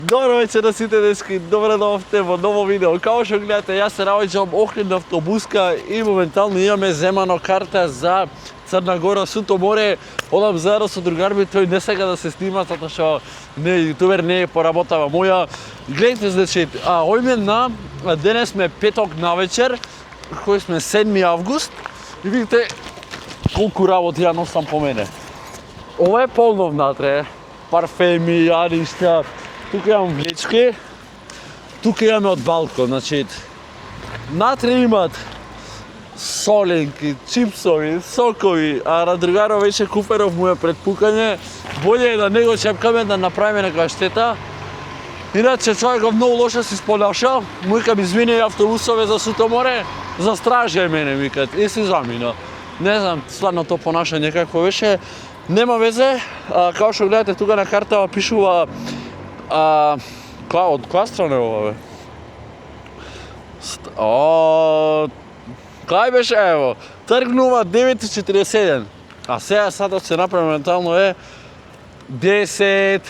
Добро вечер на сите дески, добре дојавте во ново видео. Као што гледате, јас се наоѓам Охридна автобуска и моментално имаме земано карта за Црна Гора, Суто море. Одам заедно со другар ми, тој не сака да се снима, затоа што не е јутубер, не е поработава моја. Гледайте, значи, ојме на денес сме петок навечер, кој сме 7 август и видите колку работи ја носам по мене. Ова е полно внатре, парфеми, јадишта. Тука имам влечки, тука имаме од балкон, значи, натре имат соленки, чипсови, сокови, а на другаров вече куферов му е пред пукање, болje е да не го чепкаме, да направиме некоја штета. Иначе човеков многу лошо се испонаша, му викам извини автобусове за Суто море, застражај мене, викат, и си замина. Не знам, стварно то понашање како беше, нема везе, као што гледате тука на картава пишува од која страна е ова, бе? Кај беше, ево? Тргнува 9:47, а сега сатот се направи моментално е 10.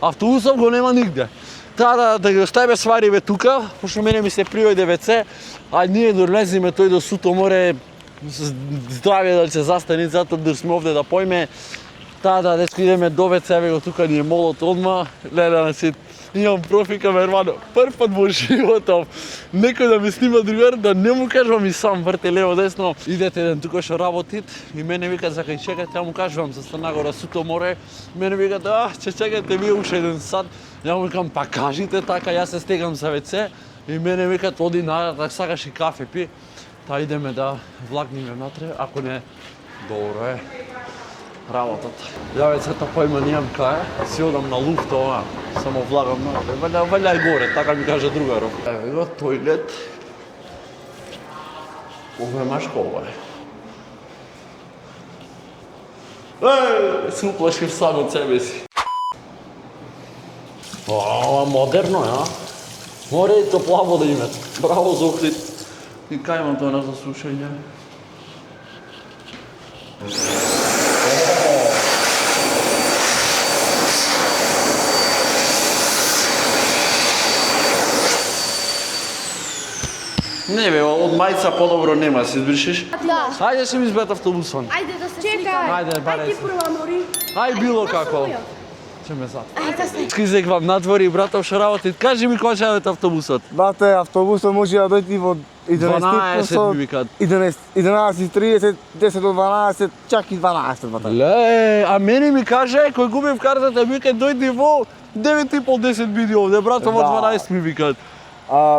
Автобусов го нема нигде. Таа да ги оставиме свариве тука, пошто мене ми се приојде ВЦ, а ние долезиме тој до Суто море, здравје да се застани, затоа да сме овде да појме. Да, деско идеме до ВЦ, еве го тука ни е молот одма. Леле, значи, имам профи камерман, прв пат во животов, некој да ми снима другар, да не му кажувам и сам врте лево десно. Идете еден тука што работит и мене викат за кај чекате, ја му кажувам за Црна Гора, Суто море. Мене викат, чекате вие уште еден сат. Ја му викам, па кажите така, јас се стегам за ВЦ и мене викат, оди нататак, сакаш и кафе пи. Та идеме да влакниме натре, ако не, добро е работата. Ја вецата појма немам кај, си одам на луфт ова, само влагам натре, валјај горе, така ми каже другаров. Еве го тоилет. Ова е машко, ова е. Се уплашив сам од себе си. Ова модерно е, а? Море и топла вода имат. Браво за Охрид. И кај имам тоа на засушање? Не бе, од мајца подобро нема, се избришиш? Да. Ајде се ми избет автобусот. Ајде да се сликаме. Ајде, барај Ајде се. прва, Мори. Ај било како. Че ме зад. Ајде да се. Скизек надвори, братов што работи. Кажи ми кога ќе автобусот. Бате, автобусот може да дојде во 12 ми викаат. 11:30, 10 до 12, чак и 12, бате. Ле, а мене ми каже, кој губив картата, ми вика дојди во 9:30 биди овде, братов, во 12 ми викаат.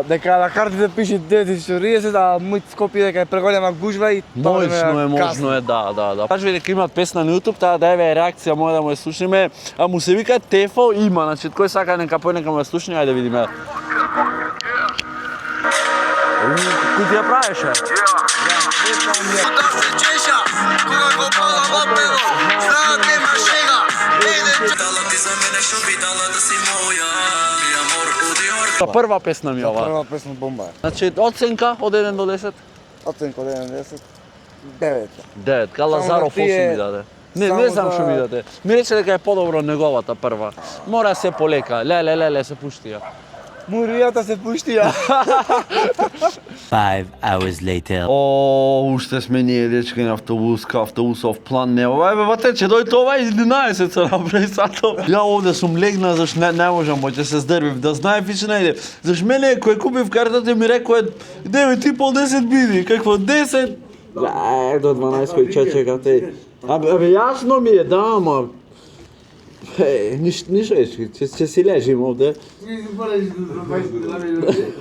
Дека на картите пише 9:40, а мој Скопје дека е преголема гужва и Можно е, да. Кажи дека имат песна на YouTube, таа да еве реакција моја да му ја слушнеме, а му се вика Тефо има, значи кој сака нека пој нека му ја слушне, ајде да видиме. Кој ти ја правеше? Прва песна ми ова. Прва песна бомба е. Значи оценка од 1 до 10? Оценка од 1 до 10, 9. 9, Кај Лазаров 8 ми даде. Не знам што ми даде. Ми рече дека е подобро неговата прва. Мора се полека, леле се пушти ја. Муријата се пуштија. 5 hours later. Уште сме ние дечки на автобусов план не ова. Еве бате, че дојде ова 11 се направи сато. Ја овде сум легна, зашто не можам, ќе се здрвив, да знае фиче најде. Зашто мене кој купив картата ми рекоа 9:30 биди, какво 10? До 12 кој чекате. Абе јасно ми е, да, ама ништо ќе си лежим овде.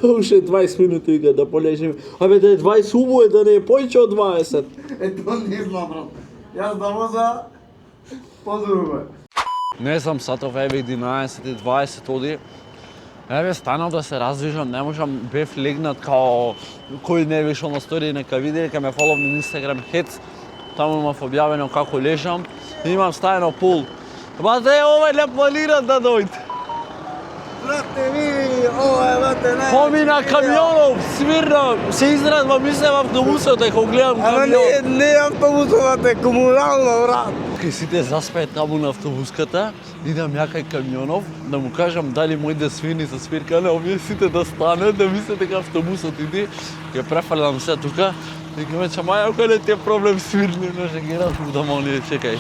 Уште 20 минути вика да полежим. Абе да е 20 убаво е, да не е поиќе од 20. Ето не знам, брат. Јас да воза подруго. Не знам, сатов еве 11:20 оди. Еве станав да се раздвижам, не можам, бев легнат као кој не вишол на стори, нека види, нека ме фолов на Инстаграм Хец. Таму имав објавено како лежам. Имам стајано пул. Бате, ова не планира да дојде. Брате, види, ова е, брате, нај... Помина камионов, свирна, се израдва, мисле в автобусот, ако гледам камион. Ама не автобусот, брате, комунално, брат. кај сите заспеат таму на автобуската, идам ја кај камионов, да му кажам дали мој да свирни со свиркане, овие сите да станат, да мислат дека автобусот иде, ќе префрлам се тука, и ќе ме чамаја, ако не ти е проблем свирни, наше ги разбудам оние, чекај.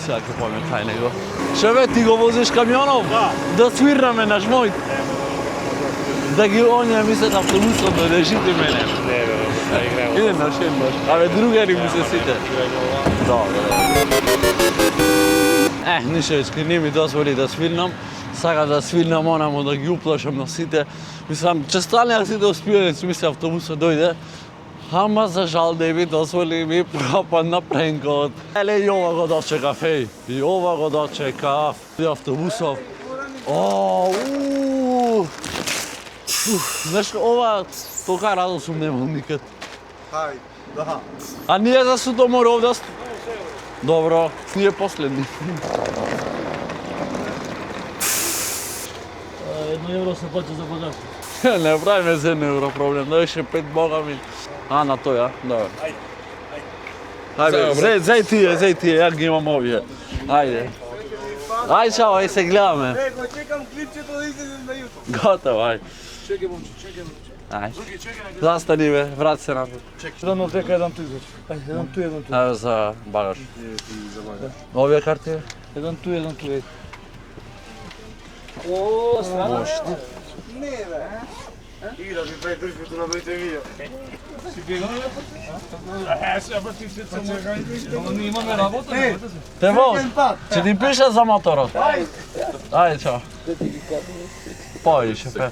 Сега ќе појме кај него. Шеве, ти го возиш камионов? Да свирнаме наш мој. Да ги оние мислат автобусот да решите мене. Иде наш еднаш. Абе, другари ми се сите. Да. Нишечки, не ми дозволи да свирнам. Сака да свирнам онамо, да ги уплашам на сите. Мислам, че станеа сите успијаници, мисли автобусот дојде. Ама за жал не ми дозволи ми пропадна пренкот. Еле и ова го дочекав, еј. И ова го дочекав. И автобусов. Знаеш, ова толка радосум немам никад. Хај, да. А ние за Сутомор овде? Добро, ние последни. €1 се плаќа за подарка. Не правиме за €1 проблем, дојше 5 бога ми. А, на тој, а? Добро. Ајде, зај тие, ја ги имам овие. Ајде. Ај, чао, ај се гледаме. Го чекам клипчето да излезе на YouTube. Готово, ај. Чекај, момче, чекај. Ај. Застани бе, врати се напред. Еден од дека, еден туј, значи. Еден туј, еден туј. Ајде за багаж. Овие карти? Еден туј, еден туј. О, страна. Не, бе. Игра ми прави дружбото на моите видео. Си бегаме? Сега ти се само чекај. Не имаме работа, не. Те воз, ќе ти пиша за моторот. Ајде, чао. Појде, пе.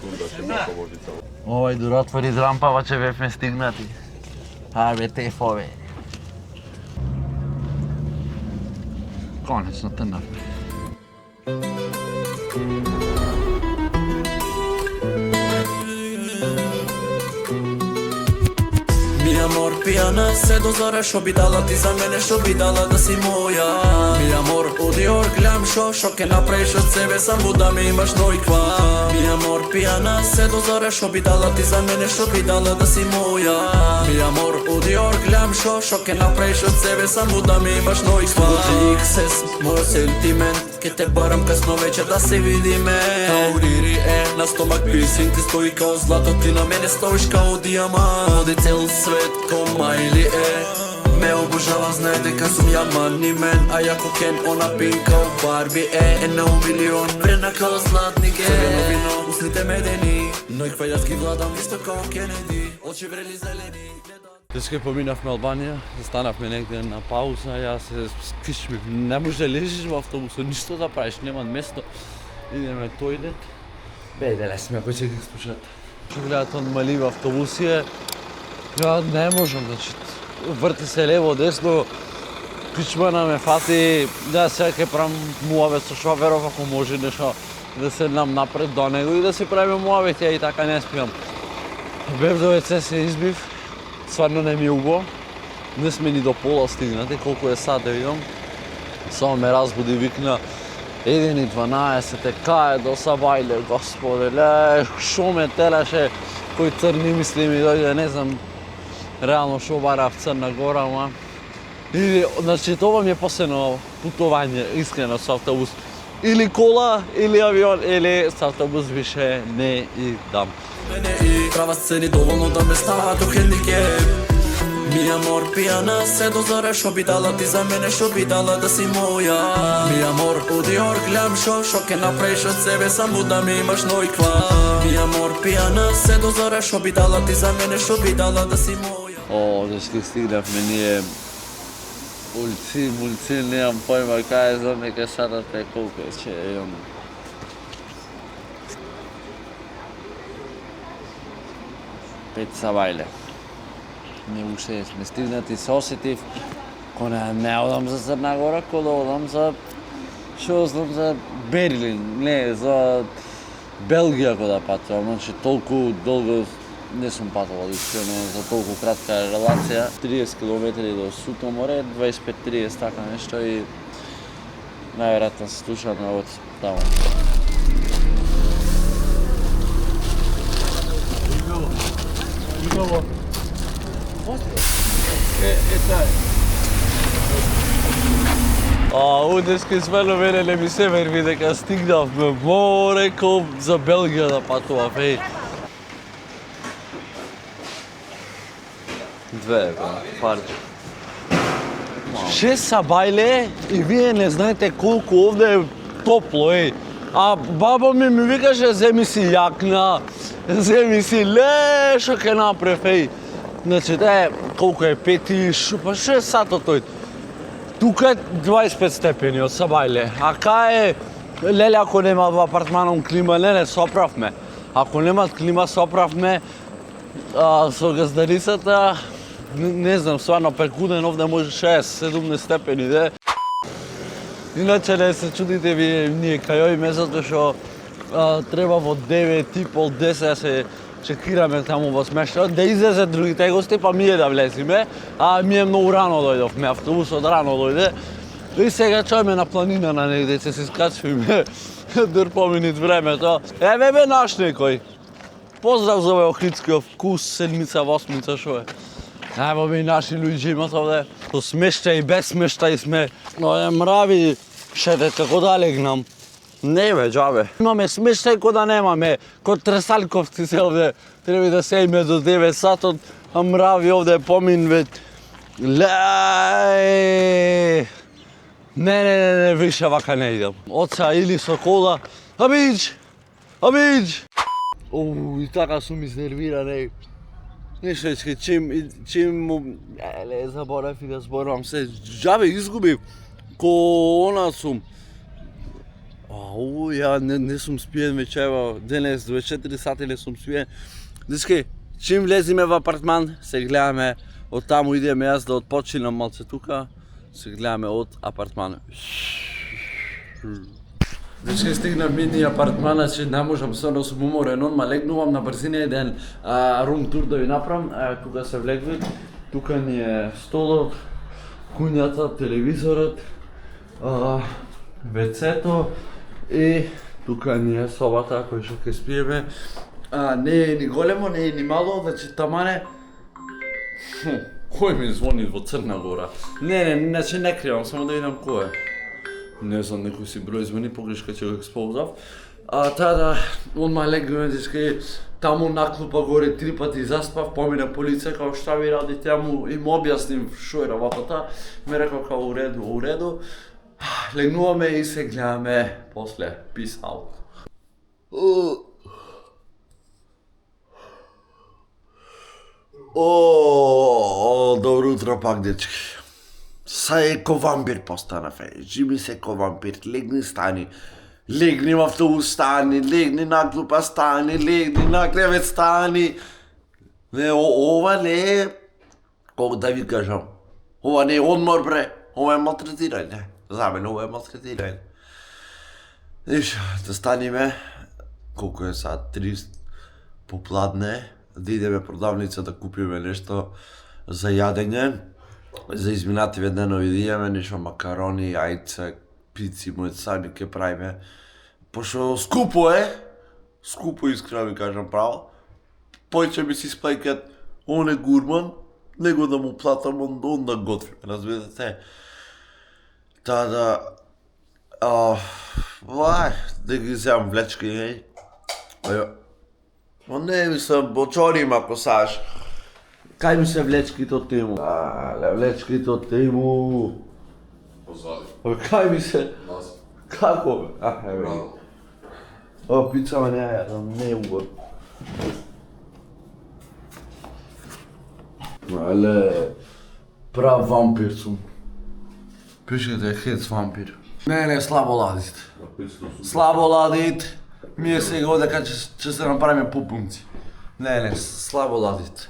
Овај дура отвори рампава, че бевме стигнати. Ајде, тефове. Конечно, тргнавме. Mi amor pijana se do zora, šo bi dala ti za mene, šo bi dala da si moja. Mi amor u Dior gledam šo ke napraviš od sebe, samo da me imaš nojkva. Mi amor pijana se do zora, šo bi dala ti za mene, šo bi dala da si moja. Mi amor u Dior gledam šo ke napraviš od sebe, samo da me imaš nojkva. XS, moj sentiment, ke te baram kasno večer da se vidime. Kao Riri na stomak piercing ti stoji kao zlato, ti na mene stojiš kao dijamant. Vodi cel svet ko Miley Me обожава, знае дека сум ја мани мен. А јако Кен, она пинк као Барби Една у милион, врена као златник Црвено вино, усните медени. Но и јас ги владам исто као Кенеди. Очи врели зелени. Деска поминавме Албанија, застанавме негде на пауза, јас се скишми, не можеш да лежиш во автобусот, ништо да правиш, нема место. Идеме тојлет. Беделе сме, ако ќе ги слушат. Што гледат он маливи автобуси, ја не можам, значи, врти се лево, десно, пичмана ме фати, да сега ќе правам муавет со шоферов, ако може нешто, да седнам напред до него и да си правиме муавет, ја и така не спијам. Бев до ВЦ се избив, стварно не ми е убаво, не сме ни до пола стигнати, колку е сад да видам. Само ме разбуди, викна 1:12, кај до Сабајле, господе, ле, шо ме телеше, кој црни мисли ми дојде, не знам, реално шо барав Црна Гора, ама... Или, значи, това ми е последно путување, искрено, со автобус. Или кола, или авион, или со автобус више не идам. Мене и права сцени доволно да ме става до хендикеп. Mi amor pijana se do zora, šo bi dala ti za mene, šo bi dala da si moja. Mi amor u Dior gledam šo ke napraviš od sebe, samo da me imaš nojkva. Mi amor pijana se do zora, šo bi dala ti za mene, šo bi dala da si moja. О, дешки стигнавме ние улци, немам појма кај е, знам дека садат е колку е, че имам. Пет Сабајле. Не уште сме стигнати, се осетив, коне не одам за Црна Гора, кода одам за, шо знам, за Берлин, не, за Белгија кода патувам, значи толку долго не сум патувал искрено за толку кратка релација. 30 километри до Сутоморе, 25-30 така нешто и најверојатно се слушаме од таму. Е тај. Удеска свело мене не ми се верви дека стигнавме, реков за Белгија да патував, еј. Две, парче. 6 сабајле и вие не знаете колку овде е топло, еј. А баба ми викаше, земи си јакна, земи си лешо ке направи, еј. Значи, колку е 5 па 6 сата тој. Тука е 25 степени од сабајле, а кај е, леле, ако нема во апартманом клима, не соправме. Ако нема клима, соправме со газдарицата, не знам, стварно прекуден овде може 6-17 степени, де. Иначе не се чудите ви ние кај оиме, затоа што треба во 9:30-10 да се чекираме таму во смештајот, да излезе другите гости, па ние да влеземе, а ние многу рано дојдовме, автобусот рано дојде. И сега чојме на планина на негде, се скачвиме, дыр поминит времето. Еве бе наш некој. Поздрав за овој Охридскиот вкус, седмица, восмица, шо е. Ево би наши луѓе имат овде. Со смештај и без смештај сме. Но мрави, шете како да легнам. Не бе, џабе. Имаме смештај ко да немаме. Ко тресалковци се овде. Треба да седиме до 9 сатот, а мрави овде помин ве. Леј. Не, више вака не идам. Оца или со кола. Амидж! И така сум изнервиран, еј. Нешто, чим му... заборав и да зборувам се. Џабе, изгубив. Ко она сум. Ја не сум спиен вечева, денес 24 сати не сум спиен. Дечки, чим влезиме во апартман, се гледаме, од таму идеме јас да отпочинам малце тука, се гледаме од апартман. Дечки, стигнав мини апартмана, че не можам, стварно сум уморен, онма легнувам на брзина еден рум тур да ви направам, тука се влегви, тука ни е столот, куњата, телевизорот, вецето и тука ни е собата која што ќе спиеме. Не е ни големо, не е ни мало, значи тамане... Кој ми звони во Црна Гора? Не, значи не кривам, само да видам кој е. Не знам, некој си број звони, погрешка ќе го ексползав. Тада, онма легнуме, дечки, таму на клупа горе 3 пати заспав, помина полица, као шта ви радите, му им објасним шо е работата, ме рекao као у реду. Легнуваме и се гледаме после. Peace out. Добро утро пак, дечки. Са е ко вампир постанав, Жими се ко вампир, легни, стани. Легни в автобус, стани, легни на клупа, стани, легни на кревет, стани. Не, ова не е, како да ви кажам, ова не е одмор, бре, ова е малтретирање. За мене ова е малтретирање. Иш, да станиме, колку е сад, 3 попладне, да идеме продавница да купиме нешто за јадење, за изминативе денови да идеме нешто макарони, јајца, пици, мојот сами ке правиме. Пошто скупо е, скупо искрено ви кажам право, појќе ми си сплајкат он е гурман, него да му платам, он да готви, разбирате. Тада, да ги земам влечки, не, мислам, бочорим ако саш. Кај ми се влечките од тему? Влечките од тему. Позади. Кај ми се? Назад. Како бе? Еве. Браво. Пицама не јадам, не е угод. Але, прав вампир сум. Пишете хец вампир. Не, слабо ладит. Слабо ладит. Ми сега одека ќе се направиме пупунци. Не, слабо ладит.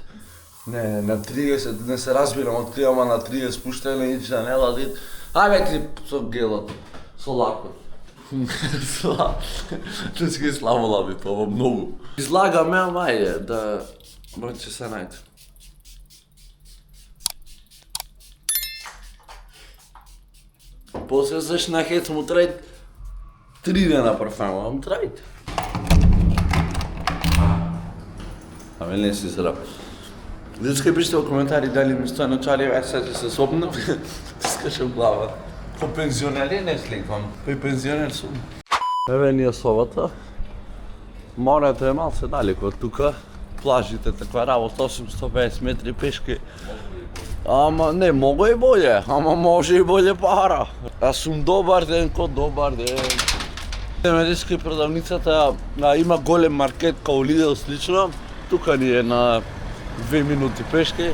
Не, на 30, не се разбирам од кај, ама на 30 спуштене и да не ладит. Ајде ти со гелот, со лакот. Чески слабо ладит, ова многу. Излагаме, ама ајде, да... Мојте се најде. После сеш на хец му трајт 3 дена парфема, му трајт. Аме не си зраб. Дечка, пишете во коментари дали ми стоја начали, сега се сопнав, скашам глава. Ко пензионер не сликам, кој пензионер сум. Еве ни е собата. Морето е малце далеко од тука. Плажите таква работа 850 метри пешки. Ама не, могу и боле, ама може и боле пара. Аз сум добар ден ко добар ден. Медиски продавницата има голем маркет као Lidl слично. Тука ни е на 2 минути пешки.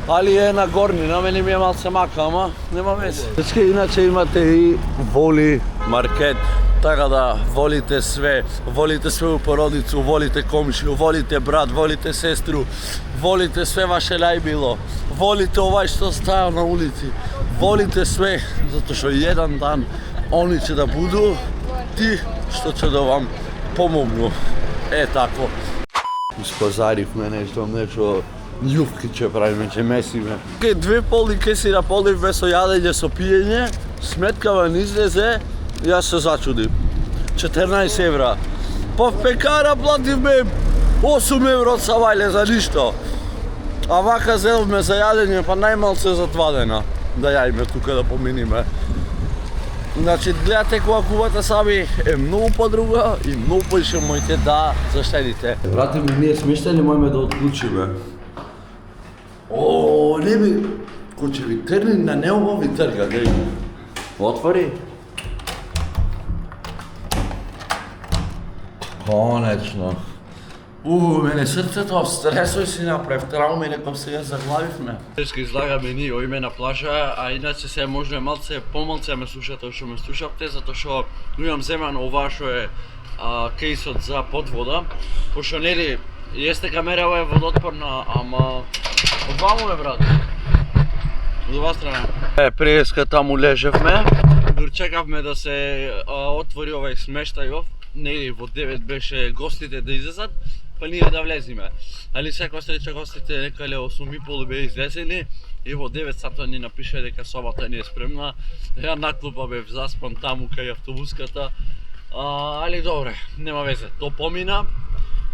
Али е на горнина, мене ми е малце мака, ама нема везе. Иначе имате и Воли маркет. Така да волите све у породицу, волите комшију, волите брат, волите сестру, волите све ваше најмило, волите овај што стаја на улици, волите све, затоа што еден дан они ќе да буду ти што ќе да вам помогну. Е тако. Испазаривме нешто љувки ќе правиме, ќе месиме. Ке 2 полни кеси наполнивме со јадење, со пиење, сметкава ни излезе, јас се зачудив. 14 евра. Па в пекара плативме 8 евро од савајле за ништо. А вака зедовме за јадење, па најмалце за 2 дена да јаиме тука да поминиме. Значи, гледате кога кувате сами е многу подруга и многу поише моите да заштедите. Брате ми, ние смештени мојме да отклучиме. О, не би, кој ќе ви трни на неубави трга, да ги отвори. Конечно. Мене срцето стресој си направив, трауми, некој сега заглавивме. Тешко излагаме ние о име на плажа, а иначе се може малце помалце ме слушате што ме слушавте, затоа што имам земано ова што е кейсот за подвода, пошто нели јесте камера, ова е водотпорна, ама одваму брат. Од ова страна. Преска таму лежевме, дорчекавме да се отвори овај смештајов. Нели во 9 беше гостите да излезат, па ние да влезиме. Али секоја среќа гостите некале 8:30 беа излезени и во 9 сата ни напиша дека собата ни е спремна. Ја на клупа бев заспан таму кај автобуската. Али добре, нема везе. То помина.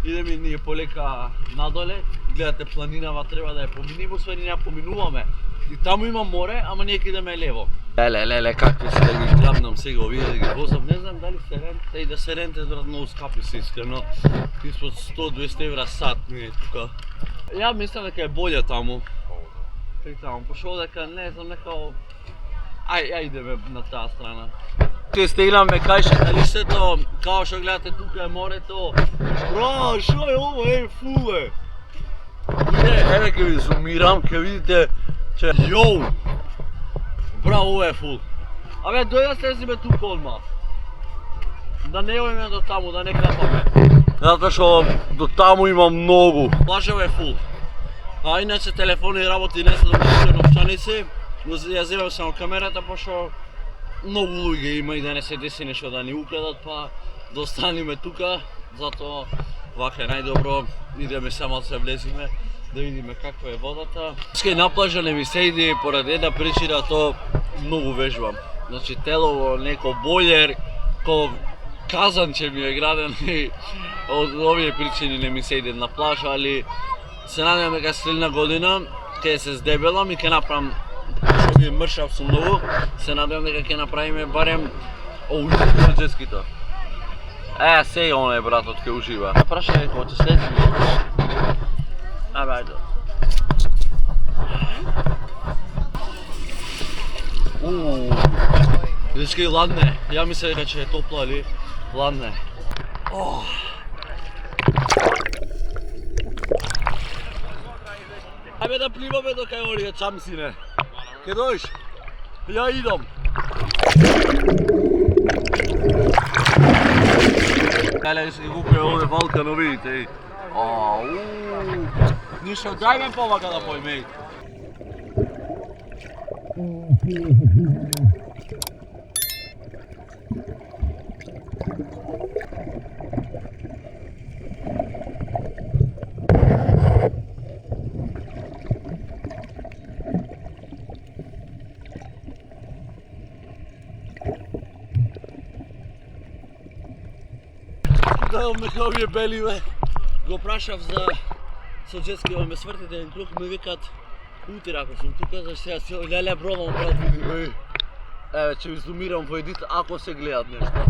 Идеме ние полека надоле. Гледате планинава, треба да ја поминиме, освен ја поминуваме. И таму има море, ама ние идеме лево. Леле, какви се да ги грабнам сега овие да ги возам, не знам дали се ренте и да се ренте многу скапи се искрено. Испод 100-200 евра сат ми е тука. Ја мислам дека е болje таму. Таму, пошо дека не знам нека... Ај идеме на таа страна. Ке стигнаме кај шеталиштето, као што гледате тука е морето. Бра, шо е ово, фуле! Еве ке ви зумирам, ке видите че... Јоу! Бра, ово е фул. Абе, дојде слезиме тука одма. Да не одиме до таму, да не капаме. Затоа што до таму има многу. Плажава е фул. А иначе телефони работи не се допуштува новчаници. Ја земам само камерата, пошто многу луѓе има и да не се деси нешто да ни украдат, па да останеме тука. Затоа вака е најдобро, идеме само да се влезиме, да видиме каква е водата. Скај на плажа не ми се иде поради една причина, то многу вежбам. Значи телово неко бољер, ко казанче ми е граден и од овие причини не ми се иде на плажа, али се надевам дека следна година ќе се здебелам и ќе направам што ги мршав со многу, се надевам дека ќе направиме барем джетскито. Сеј оној братот ќе ужива. Прашај како ќе следи. Ајде. Дечки, ладне. Ја мислех дека ќе е топло, али ладне. Ајде да пливаме до кај орија чамсине. Ке дојш? Ја идам. Еле, ще ги купе овде Валкано, видите. Ништо, дај ме повака да појме. Ме као овие беливе, го прашав за со джетски, ме свртите еден круг, ме викат утре ако сум тука, зашто ја леле пробам брат, види. Еве, ќе ви зумирам во едит ако се гледат нешто.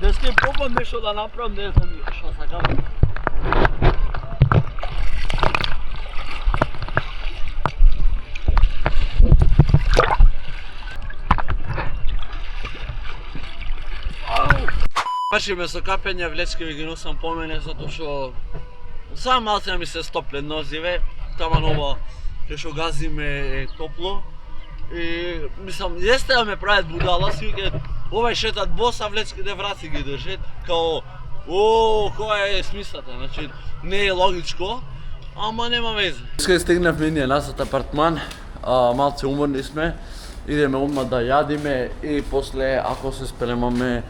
Деске попам нешто да направам, не знам што сакам. Пашиме со капење, влечки ви ги носам по мене, затоа што сам малце ми се стоплен нозиве, тама нова кај што газиме е топло. И мислам, јесте да ме прават будала, си викаат, овај шетат боса, влечките враци ги држат, као, која е смислата, значи не е логичко, ама нема везе. Сега стигнавме ние насот апартман, малце уморни сме, идеме одма да јадиме и после ако се спремаме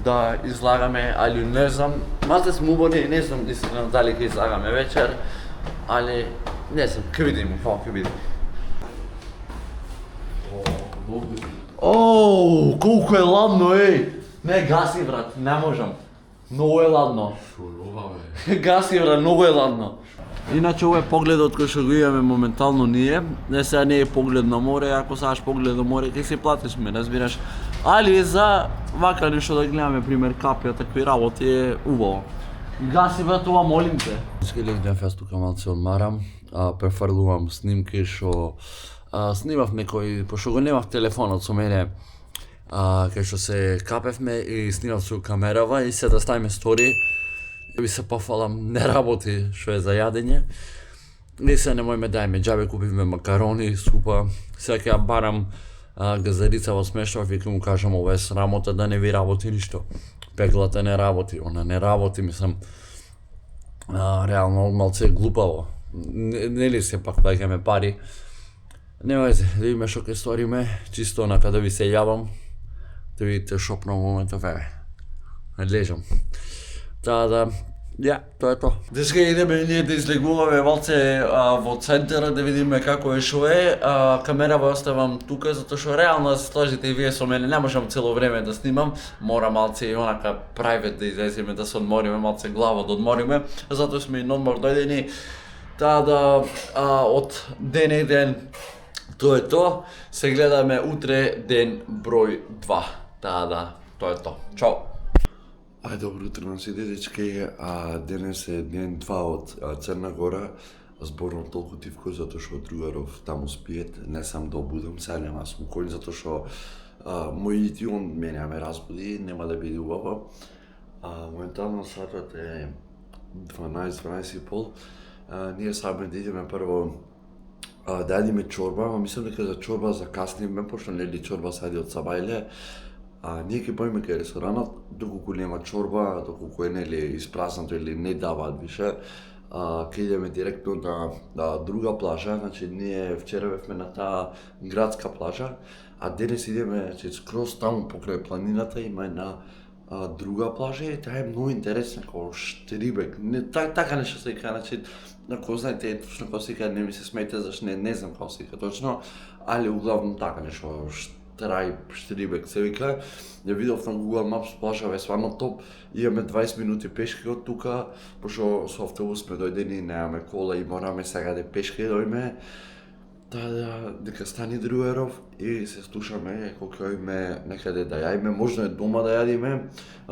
да излагаме, али не знам, малце сме уморни и не знам искрено дали ќе излагаме вечер, али не знам, ќе видиме, ќе видиме. Оу, колку е ладно, еј! Не, гаси, брат, не можам. Многу е ладно. Гаси, брат, многу е ладно. Иначе ова е погледот кој што го имаме моментално ние. Не сега не е поглед на море, ако сакаш поглед на море, ќе си платиш ме, разбираш. Али за вака нешто да гледаме, пример, капија, такви работи е убаво. Гаси, брат, ова молим те. Легнав јас тука малце одмарам, префрлувам снимки што снимав некој, пошто го немав телефонот со мене, кај што се капевме и снимав со камерава и се да ставиме стори. Ви се пофалам, не работи што е за јадење. И се немојме дајме, џабе купивме макарони, супа. Сега ќе ја барам газарица во смештав и ќе му кажам ова е срамота да не ви работи ништо. Пеглата не работи, она не работи, мислам, реално малце глупаво. Нели се пак плаќаме пари. Нема везе, да видиме што ќе сториме, чисто онака да ви се јавам, да видите шоп на моментов, еве, лежам. Да, тоа е тоа. Деска идеме ние да излегуваме малце во центарот да видиме како е шо е. Камерава оставам тука, затоа што реално да се сложите и вие со мене, не можам цело време да снимам, мора малце и онака private да излеземе, да се одмориме, малце глава да одмориме, затоа сме и на одмор дојдени. Да, од ден тоа е тоа. Се гледаме утре ден број 2. Да, тоа е тоа. Чао. Ај, добро утро на сите дечки, денес е ден 2 од Црна Гора. Зборувам толку тивко затоа што другаров таму спиет, не сам да обудам, сега нема спокоен затоа што мојот и он мене ме разбуди, нема да биде убаво. Моментално сатот е 12:30. Ние саме да идеме прво да јадиме чорба, ама мислам дека за чорба закаснивме, пошто нели чорба сади од Сабајле. Ние ќе поиме кај ресторанот, доколку нема чорба, доколку е нели испразнато или не даваат више, ќе идеме директно на друга плажа, значи ние вчера бевме на таа градска плажа, а денес идеме скроз таму покрај планината, има една друга плажа и таа е многу интересна, како Штрибек. Така нешто се вика, значи, ако знаете точно како се вика, не ми се смејте зашто не знам како се вика точно, али углавно така нешто Штрибек се вика. Ја видов на Google Maps плажава е стварно топ. Имаме 20 минути пешки од тука, пошто со автобус сме дојдени, немаме кола и мораме сега да пешки дојме. Дека стани другаров и се слушаме колку име некаде да јаиме, можно е дома да јадиме,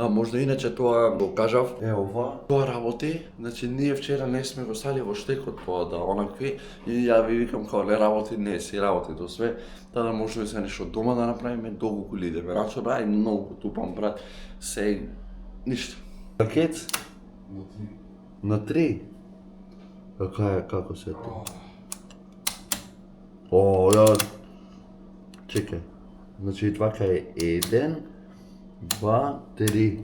можно иначе тоа го кажав. Ова, тоа работи, значи ние вчера не сме го стали во штекот тоа да онакви и ја ви викам као не работи, не си работи тоа све, да може да се нешто дома да направиме, доколку ли идеме на чорба, и многу тупам брат, се ништо. Пакет? На 3. Како се тоа? Чекај. Значи вака е 1, 2, 3.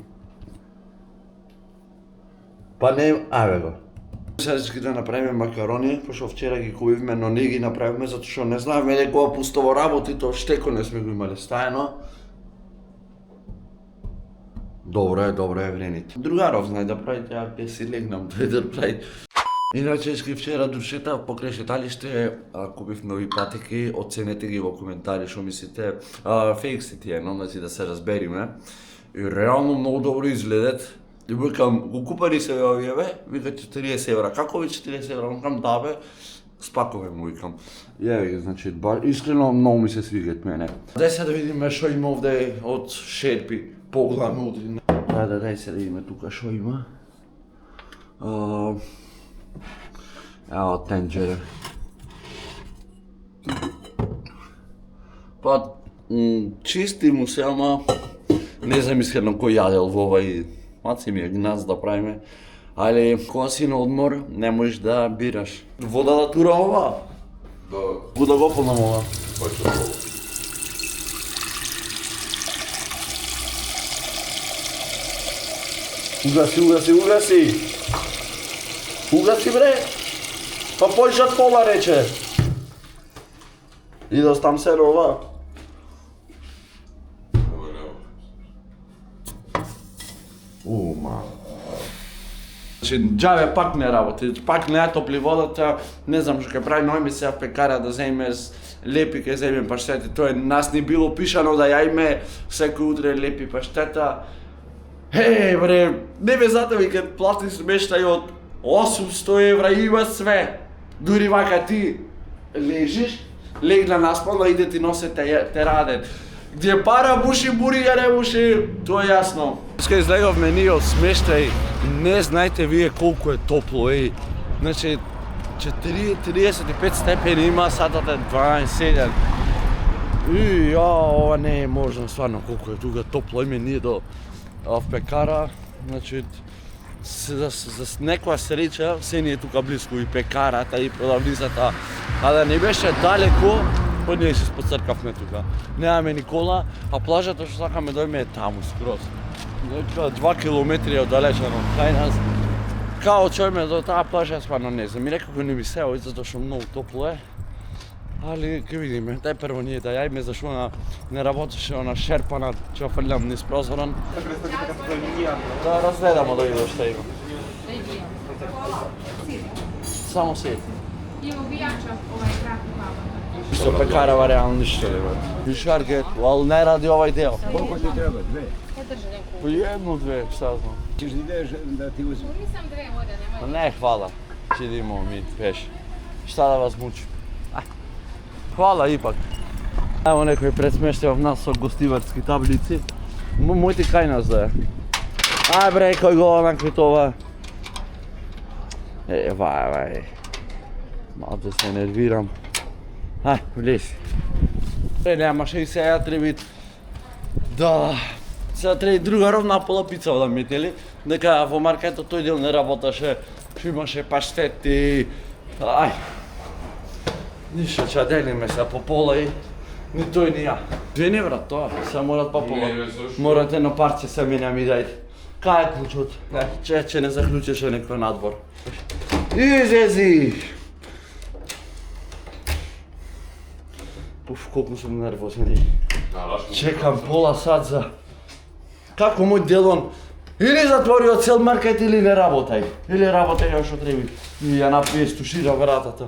Па не, аве го. Сега да направиме макарони, пошто вчера ги купивме, но не ги направиме затоа што не знаеме дека пустово работи, тоа штеко не сме го имале стаено. Добро е врените. Другаров знае да прави, ја ќе си легнам тој да прави. Иначе вчера душета покрај шеталиште купив нови патики, оценете ги во коментари што мислите. Фейк си тие, но значи да се разбериме. И реално многу добро изгледат. И викам, го купари се овие бе, вика 40 евра. Како ви 40 евра? Викам да бе. Спакове му викам. Јеви, значи, искрено многу ми се свигаат мене. Дај се да видиме што има овде од шерпи, погледаме утре. Дај се да видиме тука што има. Ево, тенџере. Па, чисти му се, ама не знам искрено кој јадел во овај, маци ми е гнац да правиме. Али, кога си на одмор, не можеш да бираш. Вода да тура ова? Да. Куда го полнам ова? Угаси, угаси, угаси! Угаси, бре! Па појшат пола, рече! И да стам се ова. Ума. Значи, џаве пак не работи, пак не ја топли водата, не знам што ќе прави, ној ми се пекара да земе лепи, ќе земе паштети, тоа нас ни било пишано да ја име секој утре лепи паштета. Бре, не ме затоа ке плати смештај од 800 евра, има све. Дури вака ти лежиш, легна наспално, иде ти носе те раден. Где пара буши, бури ја не буши, тоа е јасно. Ска излеговме ние од смештај, не знаете вие колку е топло, Значи, 35 степени има, сатот е 12-7. Ова не е можно, стварно, колку е тука топло, име ние до в пекара, значи, за некоја среќа, се ни е тука близко и пекарата и продавницата, а да не беше далеко, па ние се споцркавме тука. Немаме ни кола, а плажата што сакаме да име е таму скроз. 2 километри оддалечено од кај нас. Као чојме до таа плажа, стварно не знам. И некако не ми се ови, затоа што многу топло е. Али ќе видиме, дај прво ние да јајме зашто не работеше она шерпана, ќе фрлям низ прозоран. Да разгледамо да видиме што има. Само сет. I ubijača kratku kavu. Што пекарава реално ништо не бе. Шаргет, ал не ради овај дел. Колко ti treba? Dve? Ja držim neku. По едно, две, šta знам. Ćeš da ideš da ti uzmem? Nisam dve vode, nemoj. Не, хвала. Ќе идемо ми пеш. Шта да вас мучи? Хвала ипак. Ево некој предсмештев нас со гостиварски таблици. Мојти кај нас да е. Ај бре, кој го накритова. Вај. Малце се нервирам. Ај, влези. Немаше и сега треба да... Сега треба другаров напола пица да метели. Дека во маркетот тој дел не работеше, што имаше паштети. Ај. Ништо, ќе делиме се по пола и ни тој ни ја. Жени брат, тоа, се морат по пола. Морате едно парче се ми ми дајте. Кај е клучот? Че не заклучеше некој надвор. Изези! Уф, колку сум нервозен. Чекам пола сат за... Како мој делон? Или затворио цел маркет или не работај. Или работај ја што треби. И ја напие стушира вратата.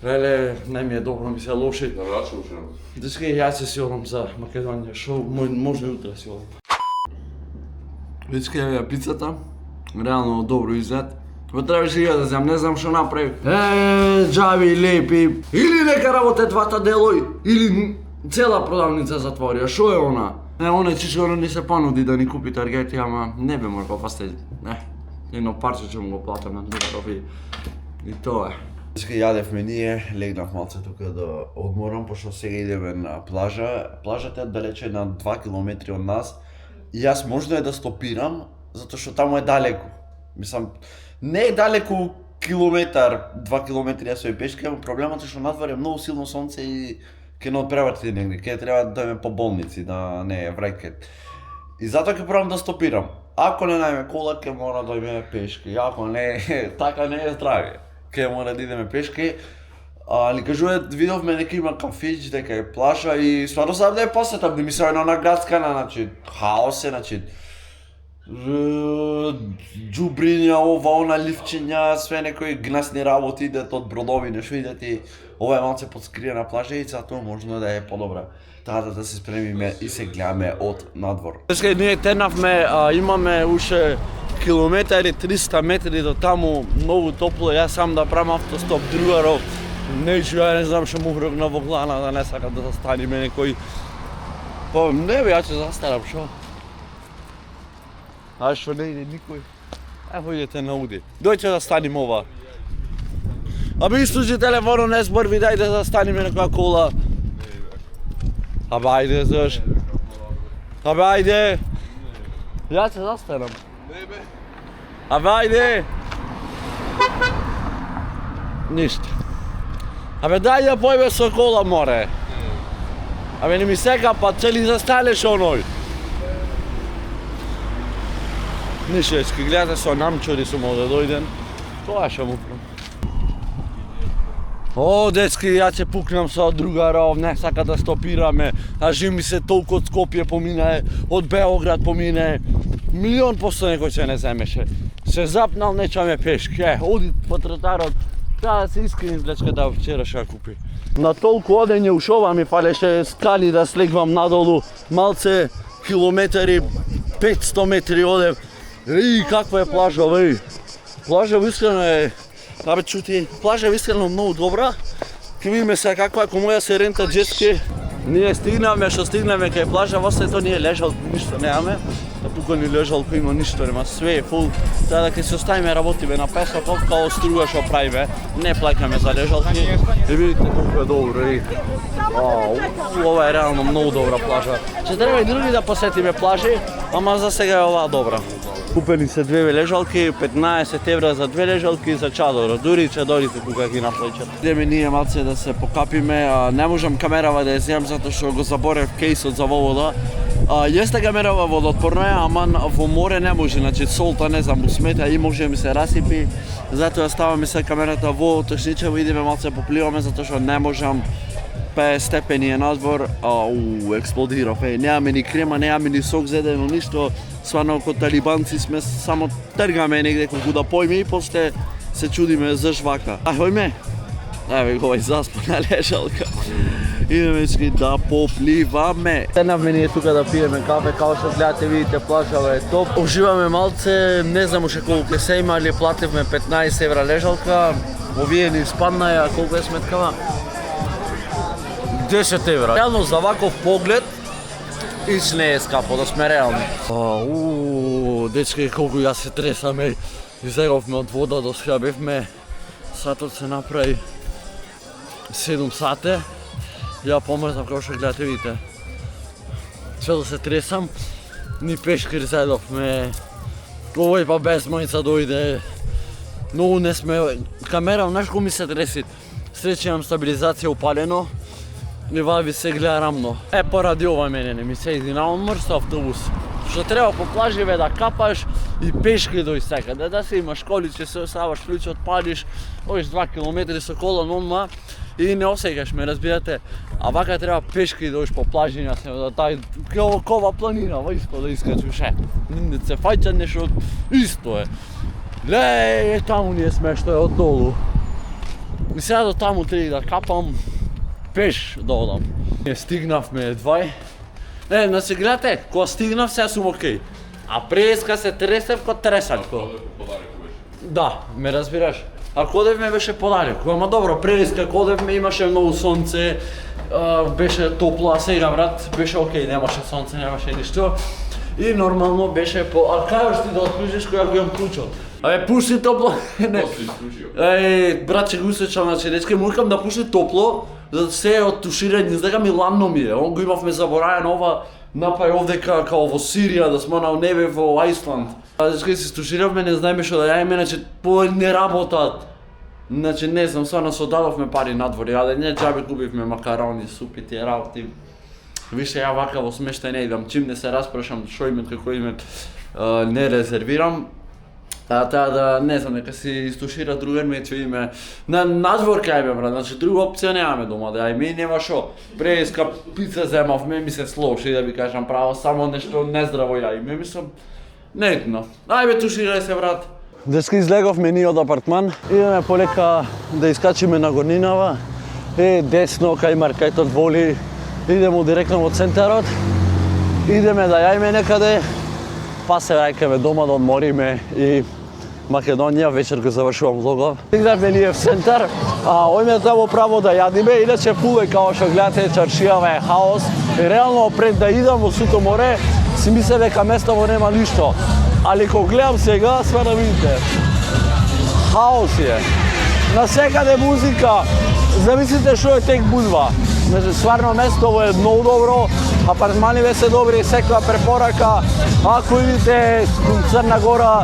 Леле, не ми е добро, ми се лоши. Da vraćam še nam. Деска јас се сјодам за Македонија, шо може утре сјодам. Вичка ја пицата, реално добро изглед. Ма требаше ја да знам, не знам што направи. Џави лепи. Или нека работе двата делој, или цела продавница затворија. Шо е она? Оне чичкано ни се понуди да ни купи таргети, ама не бе мора пасте. Едно парче ќе му го платам на другаров и тоа е. Деска јадевме ние, легнав малце тука да одморам, пошто сега идеме на плажа. Плажата е далече на 2 километри од нас. И јас можно е да стопирам, затоа што таму е далеко. Мислам, не е далеко километар, 2 километри јас и пешки, ама проблемот е што надвор е многу силно сонце и ќе не одпревати негде, ќе треба да дојме по болници, да не е врајкет. И затоа ќе пробам да стопирам. Ако не најме кола, ќе мора да идеме пешки. Ако не, така не е здравје. Ќе мора да идеме пешки. Али кажуваат, видовме дека има кафич, дека е плаша и стварно сам да ја посетам, да ми се една наградскана, значи, хаос е, значи, џубриња, ова, она, ливчиња, све некои гнасни работи идат од бродови, нешто идат и ова е малце подскриена плажа и затоа можно да е подобра. Таа да се спремиме и се гледаме од надвор. Деска ние тернавме, имаме уште километари, 300 метри до таму, многу топло, јас сам да правам автостоп, другаров Нејчу, ја не знам, што му вргна во глана да не сака да застаниме некој. Па не бе, ја ќе застанам, шо? А што не иде никој? Ево идете на уди. Дојте да станим ова. Абе истучи телефонот, не зборви, дајде да застаниме некоја кола. Абе ајде, заш. Абе ајде. Ја ќе застанам. Не бе. Абе ајде. Ништо. Абе дај да појме со кола, море. Абе не ми сека, па цели застанеш оној. Ништо, ски гледате со намчури сум овде дојден. Тоа што му прам. О, дечки, ја ќе пукнам со другаров, не сака да стопираме. Ажи ми се толку од Скопје помине, од Београд помине. 100% некој се не земеше. Се запнал, нечаме пешки. Оди по тротарот. Треба да се искрени дечката вчера што ја купи. На толку одење ушова ми фалеше скали да слегвам надолу. Малце километри, 500 метри одев. Еј, каква е плажа, бе. Плажа искрено е. Абе чути, плажа е искрено многу добра. Ке видиме сега каква ако моја се рента джетски. Ние стигнавме, што стигнавме кај плажа, во сето ние лежалки, ништо немаме. А тука ни лежалка има ништо, нема, све е фул. Така да ке се оставиме работиме на песокот, као струга што правиме. Не плаќаме за лежалки. И видите колку е добро, и. Ова е реално многу добра плажа. Ќе треба и други да посетиме плажи, ама за сега е оваа добра. Купени се две лежалки, 15 евра за две лежалки за чадор. Дури ќе дојдете тука ги наплаќат. Идеме ние малце да се покапиме, не можам камерава да ја земам затоа што го заборев кейсот за вовода. Јесте камерава водотпорна е, ама во море не може, значи солта не знам, смета и може ми се расипи. Затоа ставаме се камерата во тешничево, идеме малце попливаме затоа што не можам 50 степени е надвор, експлодирав, немаме ни крема, немаме ни сок зедено, ништо, свано како талибанци сме, само тргаме негде колку да појме и после се чудиме заш вака. Хојме, еве го заспа на лежалка. Идеме да попливаме. Седнавме ние тука да пиеме кафе, као што гледате, видите, плажава е топ. Уживаме малце, не знам уште колку се има, али плативме 15 евра лежалка. Овие ни спадна ја, колку е сметкава? 10 евра. Реално за ваков поглед, иш не е скапо, да сме реални. Дечки, колку ја се тресаме. Изеговме од вода до сега бевме. Сатот се направи 7 сате. Ја помрзнав како што гледате, видите. Се да се тресам, ни пешкир зедовме. Овој па без мајца дојде. Многу не сме... Камера, знаеш кој ми се треси? Среќа имам стабилизација упалено. Не вави се гледа рамно. Поради ова мене не ми се иди на одмор со автобус. Што треба по плаживе да капаш и пешки дој секаде. Да се имаш количе, се оставаш клучот, палиш, одиш 2 километри со кола нонма и не осеќаш ме, разбирате. А вака треба пешки да одиш по плажиња, да тај кова планина, во исто да искачиш. Не се фаќа нешто, исто е. Леј, таму ни е смешто е од долу. И сега до таму треба да капам пеш да одам. Ние стигнавме едвај. Значи гледате, кога стигнав сега сум окей. А преска се тресев ко тресанко. Да, ме разбираш. А кодевме беше подалеку, ама добро, преска кодевме имаше многу сонце, беше топло, а сега брат беше окей, немаше сонце, немаше ништо. И нормално беше по... А кажеш ти да отклучиш која го имам клучот? Абе, пушти топло. Брат, ќе го усечам, значи, дечке му викам да пушти топло, за да се од туширање, издека ми ладно ми е. Он го имавме заборајано ова, напај овде као во Сирија, да сме на небе во Ајсланд. Дечке се стуширавме, не знаеме што да јаеме, значи, не работат. Значи, не знам, сварно содадовме пари надвори, але не џабе купивме макарони, супи, тие работи. Више, ја вака во смештај не идам, чим не се распрашам шо имет, како имет, не резервирам. Таа да, не знам, нека си истушира другар ми, ќе видиме. На надвор кај брат, значи друга опција немаме дома, да ми нема шо. Преска пица земавме, ми се слоши, да ви кажам право, само нешто нездраво јаиме, мислам, нетно. Ајбе, туширај се, брат. Деска излеговме ние од апартман, идеме полека да искачиме на горнинава, десно кај маркетот Воли, идеме директно во центарот, идеме да јаиме некаде, па се враќаме дома да одмориме и Македонија, вечер го завршувам влогов. Стигнавме ние в центар, ојме таму право да јадиме, иначе фул е као што гледате, чаршијава е хаос. И реално пред да идам во Суто море, си мисле дека местово нема ништо. Али кога гледам сега, све да видите. Хаос е. На секаде музика, замислите што е тек будва. Стварно местово е многу добро, апартманиве се добри, секоја препорака. Ако идите кон Црна Гора,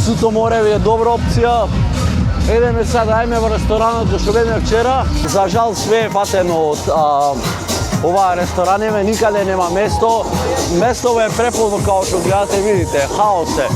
Суто море ви е добра опција. Едеме сега да ајме во ресторанот што бевме вчера. За жал све е фатено од оваа ресторан, никаде нема место. Местово е преполно као што гледате, видите, хаос е.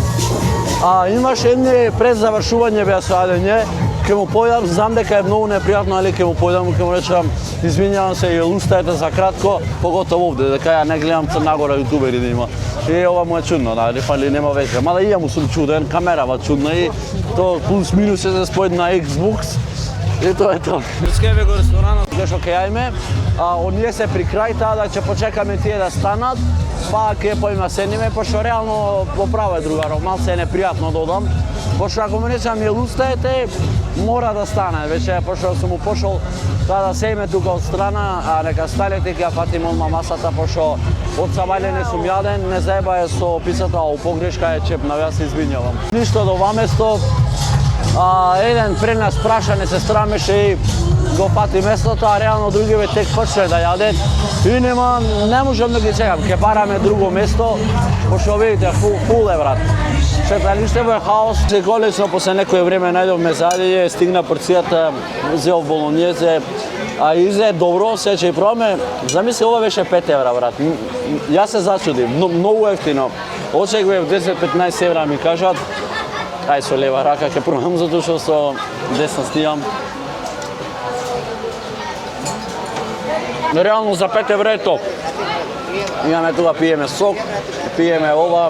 Имаше едни пред завршување беа сојадење, ке му појдам, знам дека е многу непријатно, али ке му појдам и ке му речам извинјавам се и лустајте за кратко, поготово овде, дека ја не гледам Црна Гора јутубери да има. И ова му е чудно, али нема веќе. Мада и ја му сум чуден, камерава чудна и то плюс минус е за спојд на Xbox. И тоа е тоа. Скеве го ресторанот кај што ќе јајме, оние се при крај, таа да ќе почекаме тие да станат, па ќе поима седниме, пошто реално поправа е другаров, малце е непријатно да одам. Пошто ако му речам ја лустаете, мора да стане, веќе пошто сум му пошол таа да седиме тука од страна, а нека станете ќе ја фатим одма масата, пошто од самајле не сум јаден, не заебај со писата, у погрешка е чепнав, јас се извинјавам. Ништо до ова место, еден пред нас прашане се страмеше и го пати местото, а реално другиве тек почне да јадат. И не можам да ги чекам, ќе бараме друго место, пошто видите, фул е брат. Шеталиштето е хаос, се колесно после некој време најдовме зајање, стигна порцијата, зеов болонјезе, изе добро, сече и пробаме. Замисли, ова беше 5 евра, брат. Јас се зачудив, многу ефтино. Очекував 10-15 евра ми кажат, ај со лева рака ќе пробам, затоа што со десна стијам. Реално за 5 евра е топ. Имаме тука, пиеме сок, пиеме ова,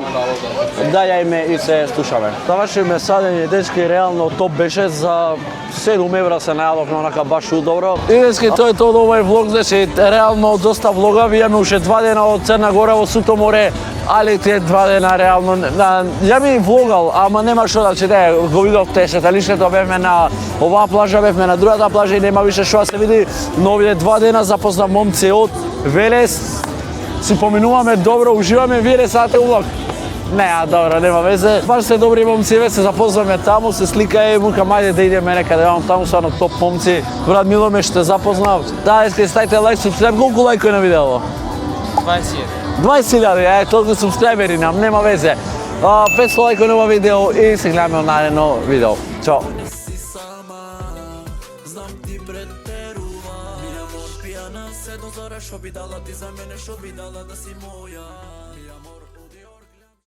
да јајме и се слушаме. Завршиме садење, дечки, реално топ беше, за 7 евра се најадов на онака баш удобро. И дечки, тоа е тоа од овој влог, значи реално доста влога, имаме уште 2 дена од Црна Гора во Суто море, али тие 2 дена реално, ја ми влогал, ама нема што да чете, го видовте шеталиштето, бевме на оваа плажа, бевме на другата плажа и нема више што да се види, но овие 2 дена запознав момци од Велес, си поминуваме добро, уживаме, вие не сате влог. Не, добро, нема везе. Баш се добри момци, се запознаме таму, се сликај, мукам, ајде да идеме некаде, таму стварно топ момци. Брат Миломе што те запознав. Да, ставите лайк, субскрайб, колку лајкови на видео? 20.000, толку субскрайбери нам, нема везе. 500 лајкови на ова видео и се гледаме на наредно видео. Чао! Се до зора, шо би дала ти за мене, шо би дала да си моја.